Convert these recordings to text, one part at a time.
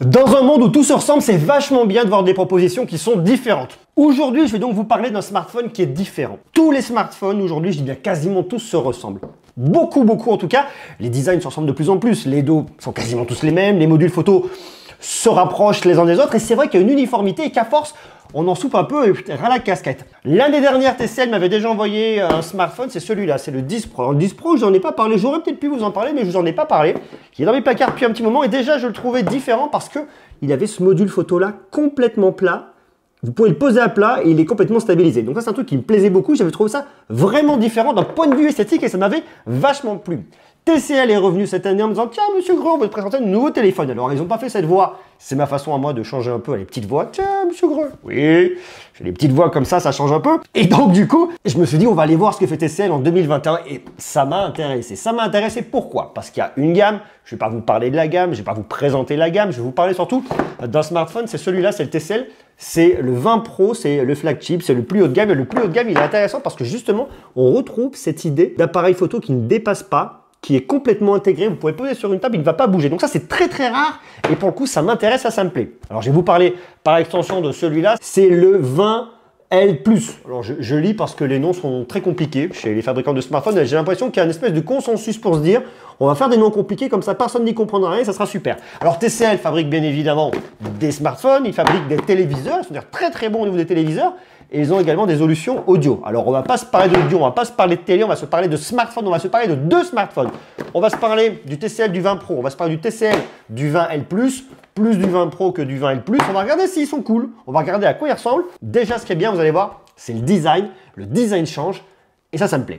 Dans un monde où tout se ressemble, c'est vachement bien de voir des propositions qui sont différentes. Aujourd'hui, je vais donc vous parler d'un smartphone qui est différent. Tous les smartphones aujourd'hui, je dis bien quasiment tous se ressemblent. Beaucoup en tout cas. Les designs se ressemblent de plus en plus. Les dos sont quasiment tous les mêmes. Les modules photo se rapprochent les uns des autres. Et c'est vrai qu'il y a une uniformité et qu'à force, on en soupe un peu et ras la casquette. L'un des dernières TCL m'avait déjà envoyé un smartphone, c'est celui-là, c'est le 10 Pro. Alors, le 10 Pro, je n'en ai pas parlé, j'aurais peut-être pu vous en parler, mais je vous en ai pas parlé. Il est dans mes placards depuis un petit moment et déjà je le trouvais différent parce que il avait ce module photo là complètement plat. Vous pouvez le poser à plat et il est complètement stabilisé. Donc ça c'est un truc qui me plaisait beaucoup, j'avais trouvé ça vraiment différent d'un point de vue esthétique et ça m'avait vachement plu. TCL est revenu cette année en me disant « Tiens, monsieur Greux, on va te présenter un nouveau téléphone. » Alors, ils n'ont pas fait cette voix. C'est ma façon à moi de changer un peu les petites voix. « Tiens, monsieur Greux. » Oui, j'ai des petites voix comme ça change un peu. Et donc, du coup, je me suis dit « On va aller voir ce que fait TCL en 2021. » Et ça m'a intéressé. Ça m'a intéressé pourquoi? Parce qu'il y a une gamme. Je ne vais pas vous parler de la gamme. Je ne vais pas vous présenter la gamme. Je vais vous parler surtout d'un smartphone. C'est celui-là, c'est le TCL. C'est le 20 Pro, c'est le flagship, c'est le plus haut de gamme. Et le plus haut de gamme, il est intéressant parce que justement, on retrouve cette idée d'appareil photo qui ne dépasse pas, qui est complètement intégré, vous pouvez le poser sur une table, il ne va pas bouger. Donc ça, c'est très rare et pour le coup, ça m'intéresse, ça me plaît. Alors, je vais vous parler par extension de celui-là, c'est le 20L+. Alors, je lis parce que les noms sont très compliqués chez les fabricants de smartphones. J'ai l'impression qu'il y a une espèce de consensus pour se dire on va faire des noms compliqués, comme ça, personne n'y comprendra rien et ça sera super. Alors, TCL fabrique bien évidemment des smartphones, ils fabriquent des téléviseurs, ils sont très bons au niveau des téléviseurs. Et ils ont également des solutions audio. Alors, on ne va pas se parler d'audio, on ne va pas se parler de télé, on va se parler de smartphone, on va se parler de deux smartphones. On va se parler du TCL du 20 Pro, on va se parler du TCL du 20L+, plus du 20 Pro que du 20L+. On va regarder s'ils sont cool, on va regarder à quoi ils ressemblent. Déjà, ce qui est bien, vous allez voir, c'est le design. Le design change et ça me plaît.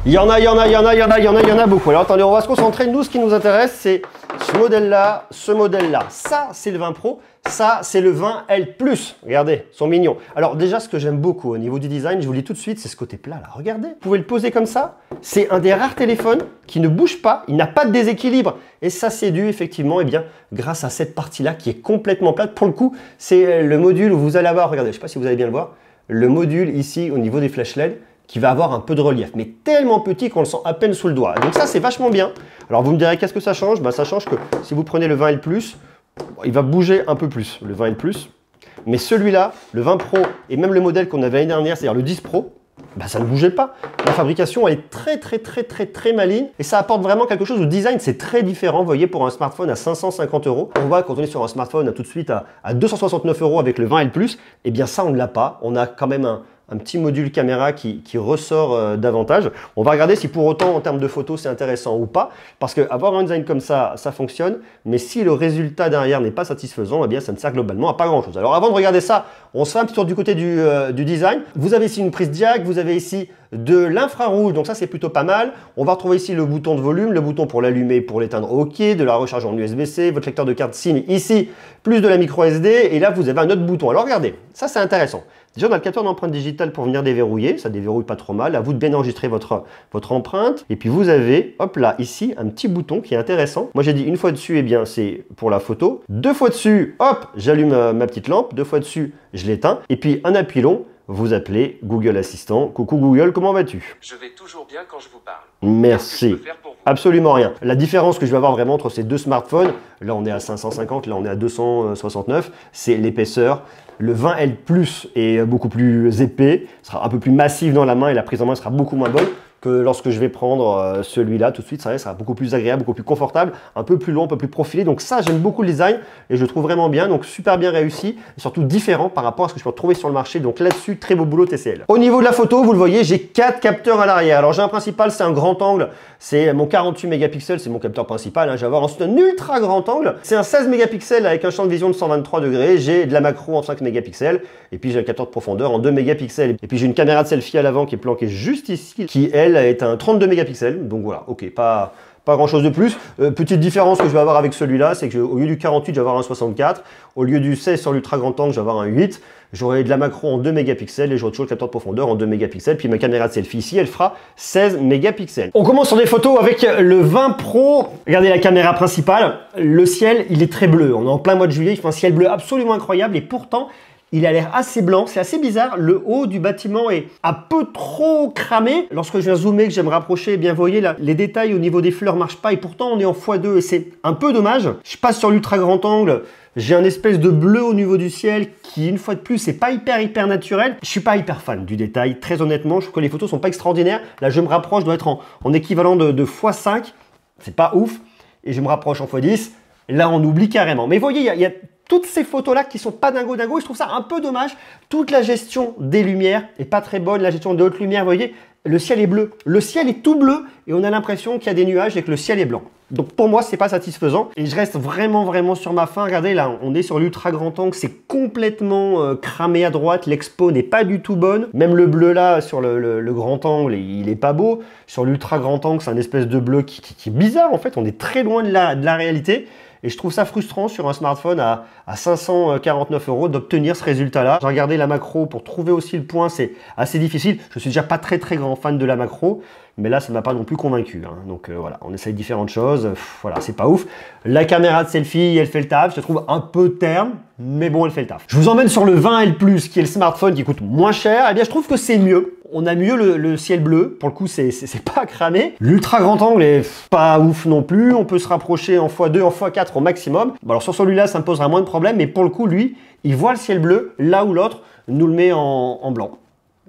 Il y en a beaucoup. Alors attendez, on va se concentrer. Nous, ce qui nous intéresse, c'est ce modèle-là, ce modèle-là. Ça, c'est le 20 Pro. Ça, c'est le 20L+. Regardez, ils sont mignons. Alors déjà, ce que j'aime beaucoup au niveau du design, je vous le dis tout de suite, c'est ce côté plat là. Regardez, vous pouvez le poser comme ça. C'est un des rares téléphones qui ne bouge pas. Il n'a pas de déséquilibre. Et ça, c'est dû effectivement, eh bien, grâce à cette partie-là qui est complètement plate. Pour le coup, c'est le module où vous allez avoir, regardez, je ne sais pas si vous allez bien le voir, le module ici au niveau des flèches LED qui va avoir un peu de relief, mais tellement petit qu'on le sent à peine sous le doigt. Donc ça, c'est vachement bien. Alors vous me direz, qu'est-ce que ça change? Ben, ça change que si vous prenez le 20L+, il va bouger un peu plus, le 20L+. Mais celui-là, le 20 Pro, et même le modèle qu'on avait l'année dernière, c'est-à-dire le 10 Pro, ben, ça ne bougeait pas. La fabrication, elle est très maligne, et ça apporte vraiment quelque chose. Le design, c'est très différent. Vous voyez, pour un smartphone à 550 €, on voit quand on est sur un smartphone tout de suite à 269 € avec le 20L+, et bien ça, on ne l'a pas. On a quand même un petit module caméra qui ressort davantage. On va regarder si pour autant en termes de photos c'est intéressant ou pas, parce qu'avoir un design comme ça, ça fonctionne, mais si le résultat derrière n'est pas satisfaisant, eh bien ça ne sert globalement à pas grand chose. Alors avant de regarder ça, on se fait un petit tour du côté du design. Vous avez ici une prise jack, vous avez ici de l'infrarouge, donc ça c'est plutôt pas mal. On va retrouver ici le bouton de volume, le bouton pour l'allumer, pour l'éteindre, OK, de la recharge en USB-C, votre lecteur de carte SIM ici, plus de la micro SD, et là vous avez un autre bouton. Alors regardez, ça c'est intéressant. Déjà, on a le capteur d'empreinte digitale pour venir déverrouiller, ça déverrouille pas trop mal. À vous de bien enregistrer votre empreinte. Et puis vous avez, hop là, ici, un petit bouton qui est intéressant. Moi, j'ai dit une fois dessus, eh bien, c'est pour la photo. Deux fois dessus, hop, j'allume ma petite lampe. Deux fois dessus, je l'éteins. Et puis, un appui long, vous appelez Google Assistant. Coucou Google, comment vas-tu? Je vais toujours bien quand je vous parle. Merci. Qu'est-ce que je peux faire pour vous? Absolument rien. La différence que je vais avoir vraiment entre ces deux smartphones, là on est à 550, là on est à 269, c'est l'épaisseur. Le 20L+ est beaucoup plus épais, sera un peu plus massif dans la main et la prise en main sera beaucoup moins bonne que lorsque je vais prendre celui-là tout de suite. Ça sera beaucoup plus agréable, beaucoup plus confortable, un peu plus long, un peu plus profilé. Donc ça, j'aime beaucoup le design et je le trouve vraiment bien. Donc super bien réussi et surtout différent par rapport à ce que je peux retrouver sur le marché. Donc là-dessus, très beau boulot TCL. Au niveau de la photo, vous le voyez, j'ai 4 capteurs à l'arrière. Alors j'ai un principal, c'est un grand angle. C'est mon 48 mégapixels, c'est mon capteur principal. Je vais avoir ensuite un ultra grand angle. C'est un 16 mégapixels avec un champ de vision de 123 degrés. J'ai de la macro en 5 mégapixels. Et puis j'ai un capteur de profondeur en 2 mégapixels. Et puis j'ai une caméra de selfie à l'avant qui est planquée juste ici, qui elle est un 32 mégapixels. Donc voilà, ok, pas grand chose de plus. Petite différence que je vais avoir avec celui-là, c'est qu'au lieu du 48, je vais avoir un 64. Au lieu du 16 sur l'ultra grand angle, je vais avoir un 8. J'aurai de la macro en 2 mégapixels et j'aurai toujours le capteur de profondeur en 2 mégapixels. Puis ma caméra de selfie ici, elle fera 16 mégapixels. On commence sur des photos avec le 20 Pro. Regardez la caméra principale. Le ciel, il est très bleu. On est en plein mois de juillet, il fait un ciel bleu absolument incroyable et pourtant, Il a l'air assez blanc, c'est assez bizarre. Le haut du bâtiment est un peu trop cramé. Lorsque je viens zoomer, que j'aime rapprocher, eh bien vous voyez là, les détails au niveau des fleurs marchent pas et pourtant on est en x2 et c'est un peu dommage. Je passe sur l'ultra grand angle. J'ai un espèce de bleu au niveau du ciel qui, une fois de plus, c'est pas hyper naturel. Je suis pas hyper fan du détail, très honnêtement. Je trouve que les photos sont pas extraordinaires. Là, je me rapproche, je dois être en équivalent de x5. C'est pas ouf. Et je me rapproche en x10. Là, on oublie carrément. Mais vous voyez, il y a toutes ces photos-là qui sont pas dingo. Et je trouve ça un peu dommage. Toute la gestion des lumières est pas très bonne. La gestion des hautes lumières, vous voyez, le ciel est bleu. Le ciel est tout bleu et on a l'impression qu'il y a des nuages et que le ciel est blanc. Donc pour moi, c'est pas satisfaisant. Et je reste vraiment sur ma faim. Regardez là, on est sur l'ultra grand angle. C'est complètement cramé à droite. L'expo n'est pas du tout bonne. Même le bleu là, sur le grand angle, il est pas beau. Sur l'ultra grand angle, c'est un espèce de bleu qui est bizarre en fait. On est très loin de la réalité. Et je trouve ça frustrant sur un smartphone à 549 € d'obtenir ce résultat-là. J'ai regardé la macro pour trouver aussi le point, c'est assez difficile. Je suis déjà pas très grand fan de la macro, mais là, ça ne m'a pas non plus convaincu. Hein. Donc voilà, on essaye différentes choses. Voilà, c'est pas ouf. La caméra de selfie, elle fait le taf. Je trouve un peu terne, mais bon, elle fait le taf. Je vous emmène sur le 20L+, qui est le smartphone qui coûte moins cher. Eh bien, je trouve que c'est mieux. On a mieux le ciel bleu. Pour le coup, c'est pas cramé. L'ultra grand angle est pas ouf non plus. On peut se rapprocher en x2, en x4 au maximum. Bon, alors sur celui-là, ça me posera moins de problèmes. Mais pour le coup, lui, il voit le ciel bleu, là où l'autre nous le met en blanc.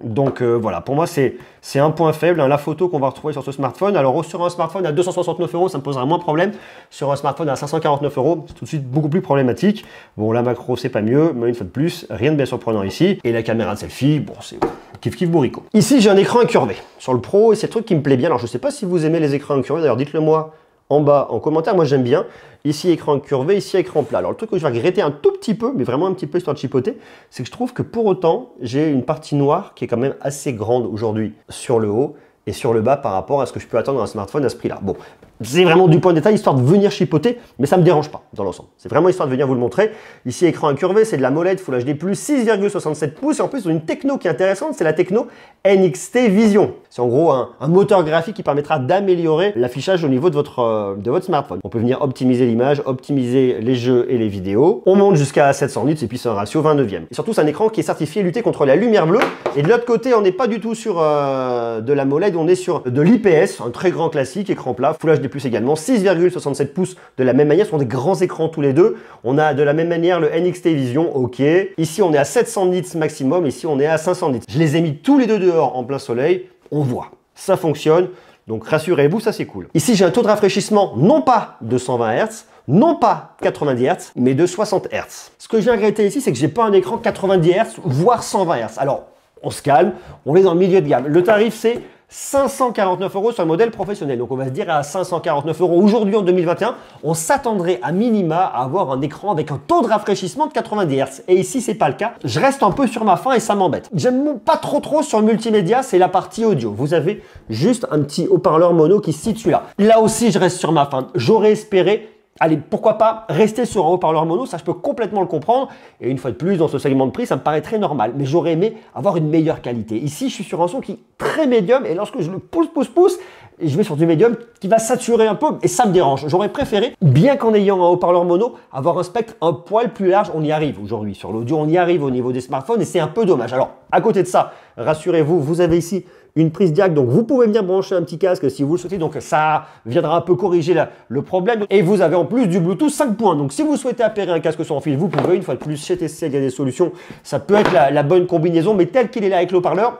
Donc voilà, pour moi c'est un point faible, hein, la photo qu'on va retrouver sur ce smartphone. Alors sur un smartphone à 269 €, ça me posera moins de problème. Sur un smartphone à 549 €, c'est tout de suite beaucoup plus problématique. Bon, la macro c'est pas mieux, mais une fois de plus, rien de bien surprenant ici. Et la caméra de selfie, bon c'est kiff bourricot. Ici j'ai un écran incurvé sur le Pro et c'est le truc qui me plaît bien. Alors je sais pas si vous aimez les écrans incurvés, d'ailleurs dites-le moi en bas en commentaire, moi j'aime bien. Ici écran incurvé, ici écran plat. Alors le truc que je vais regretter un tout petit peu, mais vraiment un petit peu histoire de chipoter, c'est que je trouve que pour autant, j'ai une partie noire qui est quand même assez grande aujourd'hui sur le haut et sur le bas par rapport à ce que je peux attendre d'un smartphone à ce prix-là. Bon, c'est vraiment du point de détail, histoire de venir chipoter, mais ça ne me dérange pas dans l'ensemble. C'est vraiment histoire de venir vous le montrer. Ici, écran incurvé, c'est de la MOLED Full HD+, 6,67 pouces, et en plus, ils ont une techno qui est intéressante, c'est la techno NXT Vision. C'est en gros un moteur graphique qui permettra d'améliorer l'affichage au niveau de votre smartphone. On peut venir optimiser l'image, optimiser les jeux et les vidéos. On monte jusqu'à 700 nits et puis c'est un ratio 29e. Et surtout, c'est un écran qui est certifié lutter contre la lumière bleue. Et de l'autre côté, on n'est pas du tout sur de la MOLED, on est sur de l'IPS, un très grand classique, écran plat, Full HD+, également, 6,67 pouces de la même manière, ce sont des grands écrans tous les deux. On a de la même manière le NXT Vision, ok. Ici, on est à 700 nits maximum, ici, on est à 500 nits. Je les ai mis tous les deux dehors en plein soleil, on voit, ça fonctionne. Donc rassurez-vous, ça c'est cool. Ici, j'ai un taux de rafraîchissement non pas de 120 Hz, non pas 90 Hz, mais de 60 Hz. Ce que je viens regretter ici, c'est que j'ai pas un écran 90 Hz, voire 120 Hz. Alors, on se calme, on est dans le milieu de gamme. Le tarif, c'est 549 € sur le modèle professionnel. Donc on va se dire à 549 € aujourd'hui en 2021, on s'attendrait à minima à avoir un écran avec un taux de rafraîchissement de 90 Hz. Et ici, c'est pas le cas. Je reste un peu sur ma faim et ça m'embête. J'aime pas trop sur le multimédia, c'est la partie audio. Vous avez juste un petit haut-parleur mono qui se situe là. Là aussi, je reste sur ma faim. J'aurais espéré, allez, pourquoi pas rester sur un haut-parleur mono, ça je peux complètement le comprendre. Et une fois de plus, dans ce segment de prix, ça me paraît très normal. Mais j'aurais aimé avoir une meilleure qualité. Ici, je suis sur un son qui est très médium et lorsque je le pousse, je vais sur du médium qui va saturer un peu et ça me dérange. J'aurais préféré, bien qu'en ayant un haut-parleur mono, avoir un spectre un poil plus large. On y arrive aujourd'hui sur l'audio, on y arrive au niveau des smartphones et c'est un peu dommage. Alors, à côté de ça, rassurez-vous, vous avez ici une prise jack, donc vous pouvez venir brancher un petit casque si vous le souhaitez, donc ça viendra un peu corriger le problème. Et vous avez en plus du Bluetooth 5.1, donc si vous souhaitez appairer un casque sans fil, vous pouvez. Une fois de plus, chez TCL, il y a des solutions, ça peut être la bonne combinaison, mais tel qu'il est là avec le haut-parleur,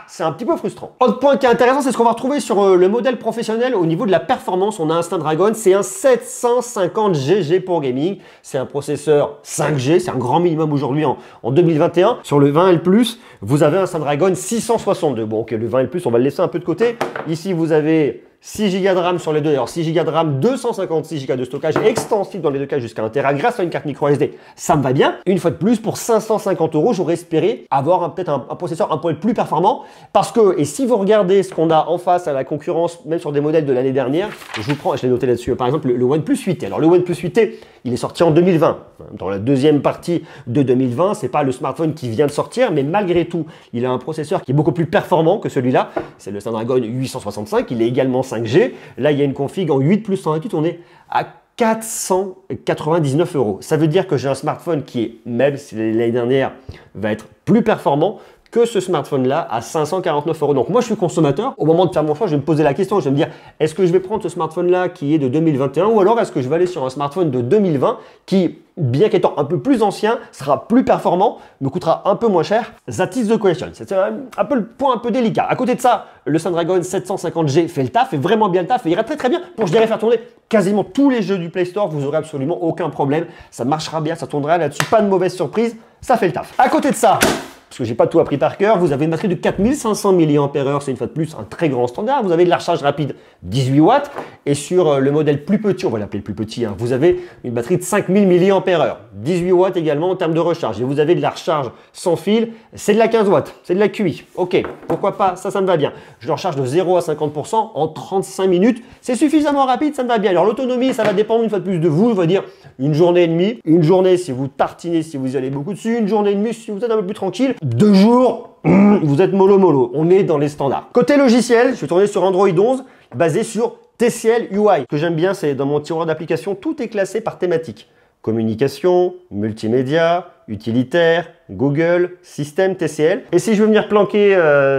c'est un petit peu frustrant. Autre point qui est intéressant, c'est ce qu'on va retrouver sur le modèle professionnel au niveau de la performance. On a un Snapdragon, c'est un 750 GG pour gaming. C'est un processeur 5G, c'est un grand minimum aujourd'hui en 2021. Sur le 20L+, vous avez un Snapdragon 662. Bon, ok, le 20L+, on va le laisser un peu de côté. Ici, vous avez 6 Go de RAM sur les deux. Alors 6 Go de RAM, 256 Go de stockage extensible dans les deux cas jusqu'à 1 Tera grâce à une carte micro SD. Ça me va bien. Et une fois de plus, pour 550 € j'aurais espéré avoir peut-être un processeur un peu plus performant. Parce que, et si vous regardez ce qu'on a en face à la concurrence, même sur des modèles de l'année dernière, je l'ai noté là-dessus, par exemple le OnePlus 8T. Alors le OnePlus 8T, il est sorti en 2020. Dans la deuxième partie de 2020, c'est pas le smartphone qui vient de sortir, mais malgré tout, il a un processeur qui est beaucoup plus performant que celui-là. C'est le Snapdragon 865, il est également 5G. Là, il y a une config en 8 plus 128, on est à 499 euros. Ça veut dire que j'ai un smartphone qui est, même si l'année dernière, va être plus performant que ce smartphone-là à 549 euros. Donc moi, je suis consommateur. Au moment de faire mon choix, je vais me poser la question. Je vais me dire, est-ce que je vais prendre ce smartphone-là qui est de 2021 ou alors est-ce que je vais aller sur un smartphone de 2020 qui, bien qu'étant un peu plus ancien, sera plus performant, me coûtera un peu moins cher? That is the question. C'est un peu le point un peu délicat. À côté de ça, le Snapdragon 750G fait le taf, fait vraiment bien le taf et ira très très bien pour, je dirais, faire tourner quasiment tous les jeux du Play Store. Vous n'aurez absolument aucun problème. Ça marchera bien, ça tournera là-dessus. Pas de mauvaise surprise, ça fait le taf. À côté de ça, parce que j'ai pas tout appris par cœur, vous avez une batterie de 4500 mAh, c'est une fois de plus un très grand standard. Vous avez de la recharge rapide 18 watts et sur le modèle plus petit, on va l'appeler le plus petit, hein, vous avez une batterie de 5000 mAh, 18 watts également en termes de recharge. Et vous avez de la recharge sans fil, c'est de la 15 watts, c'est de la QI. Ok, pourquoi pas, ça me va bien. Je le recharge de 0 à 50% en 35 minutes, c'est suffisamment rapide, ça me va bien. Alors l'autonomie, ça va dépendre une fois de plus de vous, on va dire une journée et demie, une journée si vous tartinez, si vous y allez beaucoup dessus, une journée et demie si vous êtes un peu plus tranquille. 2 jours, vous êtes mollo. On est dans les standards. Côté logiciel, je suis tourné sur Android 11, basé sur TCL UI. Ce que j'aime bien, c'est dans mon tiroir d'application, tout est classé par thématique. Communication, multimédia, utilitaire, Google, système TCL. Et si je veux venir planquer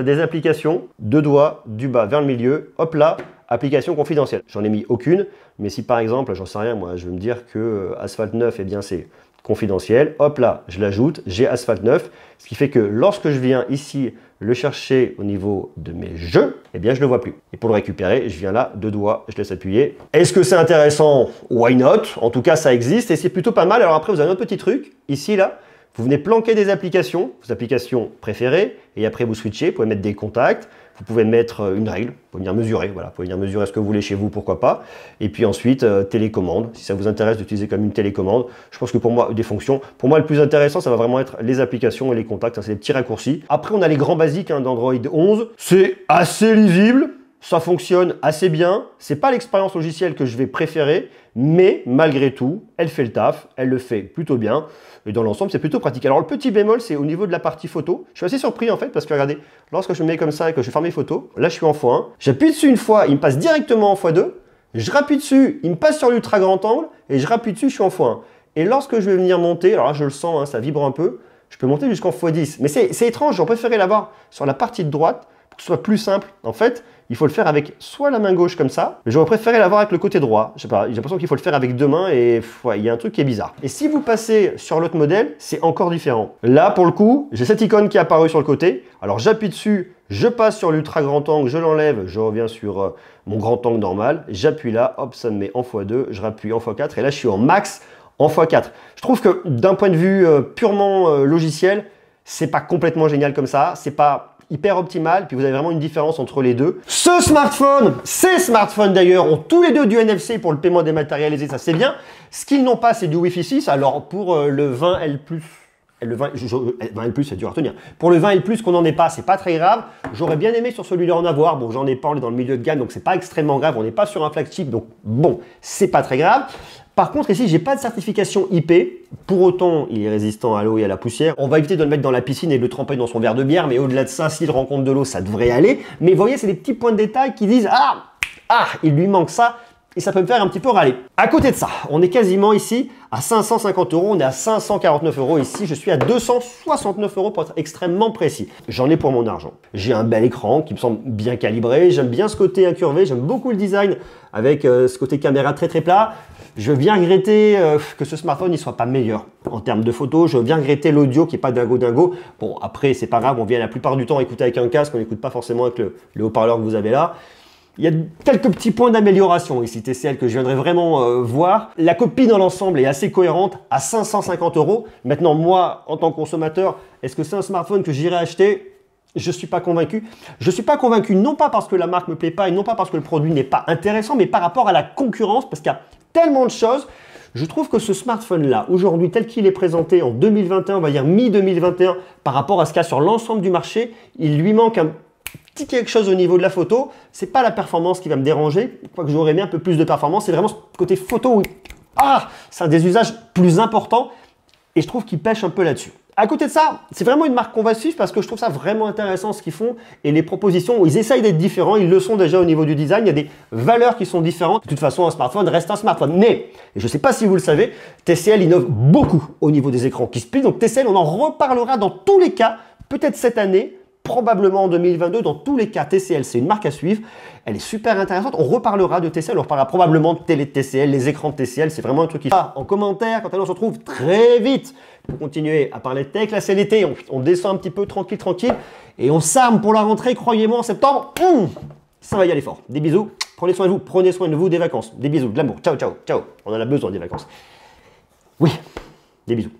des applications, 2 doigts, du bas vers le milieu, hop là, application confidentielle. J'en ai mis aucune, mais si par exemple, j'en sais rien, moi, je veux me dire que Asphalt 9, eh bien c'est confidentiel, hop là, je l'ajoute, j'ai Asphalt 9, ce qui fait que lorsque je viens ici le chercher au niveau de mes jeux, eh bien je ne le vois plus. Et pour le récupérer, je viens là, 2 doigts, je laisse appuyer. Est-ce que c'est intéressant? Why not? En tout cas, ça existe et c'est plutôt pas mal. Alors après, vous avez un autre petit truc, ici, là, vous venez planquer des applications, vos applications préférées, et après vous switchez, vous pouvez mettre des contacts, vous pouvez mettre une règle, vous pouvez venir mesurer, voilà, vous pouvez venir mesurer ce que vous voulez chez vous, pourquoi pas. Et puis ensuite, télécommande, si ça vous intéresse d'utiliser comme une télécommande. Je pense que pour moi, des fonctions, pour moi le plus intéressant, ça va vraiment être les applications et les contacts, ça c'est des petits raccourcis. Après, on a les grands basiques hein, d'Android 11, c'est assez lisible, ça fonctionne assez bien, c'est pas l'expérience logicielle que je vais préférer, mais malgré tout, elle fait le taf, elle le fait plutôt bien. Et dans l'ensemble, c'est plutôt pratique. Alors, le petit bémol, c'est au niveau de la partie photo. Je suis assez surpris, en fait, parce que regardez, lorsque je me mets comme ça et que je ferme mes photos, là, je suis en x1. J'appuie dessus une fois, il me passe directement en x2. Je rappuie dessus, il me passe sur l'ultra grand angle. Et je rappuie dessus, je suis en x1. Et lorsque je vais venir monter, alors là, je le sens, hein, ça vibre un peu, je peux monter jusqu'en x10. Mais c'est étrange, j'aurais préféré l'avoir sur la partie de droite pour que ce soit plus simple. En fait, il faut le faire avec soit la main gauche comme ça, mais j'aurais préféré l'avoir avec le côté droit. Je sais pas, j'ai l'impression qu'il faut le faire avec 2 mains et ouais, il y a un truc qui est bizarre. Et si vous passez sur l'autre modèle, c'est encore différent. Là, pour le coup, j'ai cette icône qui est apparue sur le côté. Alors j'appuie dessus, je passe sur l'ultra grand angle, je l'enlève, je reviens sur mon grand angle normal, j'appuie là, hop, ça me met en x2, je rappuie en x4 et là je suis en max en x4. Je trouve que d'un point de vue purement logiciel, c'est pas complètement génial comme ça, c'est pas hyper optimal, puis vous avez vraiment une différence entre les deux. Ces smartphones d'ailleurs, ont tous les deux du NFC pour le paiement dématérialisé, ça c'est bien. Ce qu'ils n'ont pas, c'est du Wi-Fi 6. Alors pour le 20L+, le 20L+, c'est dur à retenir. Pour le 20L+, qu'on n'en ait pas, c'est pas très grave. J'aurais bien aimé sur celui-là en avoir. Bon, j'en ai pas, on est dans le milieu de gamme, donc c'est pas extrêmement grave. On n'est pas sur un flagship, donc bon, c'est pas très grave. Par contre, ici, j'ai pas de certification IP. Pour autant, il est résistant à l'eau et à la poussière. On va éviter de le mettre dans la piscine et de le tremper dans son verre de bière, mais au-delà de ça, s'il rencontre de l'eau, ça devrait aller. Mais vous voyez, c'est des petits points de détail qui disent il lui manque ça. Et ça peut me faire un petit peu râler. À côté de ça, on est quasiment ici à 550 euros, on est à 549 euros ici, je suis à 269 euros pour être extrêmement précis. J'en ai pour mon argent. J'ai un bel écran qui me semble bien calibré, j'aime bien ce côté incurvé, j'aime beaucoup le design avec ce côté caméra très très plat. Je viens regretter que ce smartphone ne soit pas meilleur en termes de photos. Je viens regretter l'audio qui n'est pas dingo. Bon, après, c'est pas grave, on vient la plupart du temps écouter avec un casque, on n'écoute pas forcément avec le haut-parleur que vous avez là. Il y a quelques petits points d'amélioration ici, TCL, que je viendrai vraiment voir. La copie dans l'ensemble est assez cohérente à 550 euros. Maintenant, moi, en tant que consommateur, est-ce que c'est un smartphone que j'irai acheter ? Je ne suis pas convaincu. Je ne suis pas convaincu non pas parce que la marque ne me plaît pas et non pas parce que le produit n'est pas intéressant, mais par rapport à la concurrence, parce qu'il y a tellement de choses. Je trouve que ce smartphone-là, aujourd'hui, tel qu'il est présenté en 2021, on va dire mi-2021, par rapport à ce qu'il y a sur l'ensemble du marché, il lui manque un petit quelque chose au niveau de la photo. C'est pas la performance qui va me déranger, quoique j'aurais aimé un peu plus de performance. C'est vraiment ce côté photo où c'est un des usages plus importants et je trouve qu'il pêche un peu là-dessus. À côté de ça, c'est vraiment une marque qu'on va suivre parce que je trouve ça vraiment intéressant ce qu'ils font et les propositions, ils essayent d'être différents, ils le sont déjà au niveau du design, il y a des valeurs qui sont différentes. De toute façon, un smartphone reste un smartphone. Mais, et je ne sais pas si vous le savez, TCL innove beaucoup au niveau des écrans qui se plient. Donc TCL, on en reparlera dans tous les cas, peut-être cette année, probablement en 2022, dans tous les cas, TCL, c'est une marque à suivre. Elle est super intéressante. On reparlera de TCL, on reparlera probablement de télé de TCL, les écrans de TCL. C'est vraiment un truc qui fait en commentaire. Quant à nous, on se retrouve très vite pour continuer à parler de tech. Là, c'est l'été. On descend un petit peu tranquille. Et on s'arme pour la rentrée. Croyez-moi, en septembre, ça va y aller fort. Des bisous. Prenez soin de vous, des vacances. Des bisous, de l'amour. Ciao. On en a besoin des vacances. Oui, des bisous.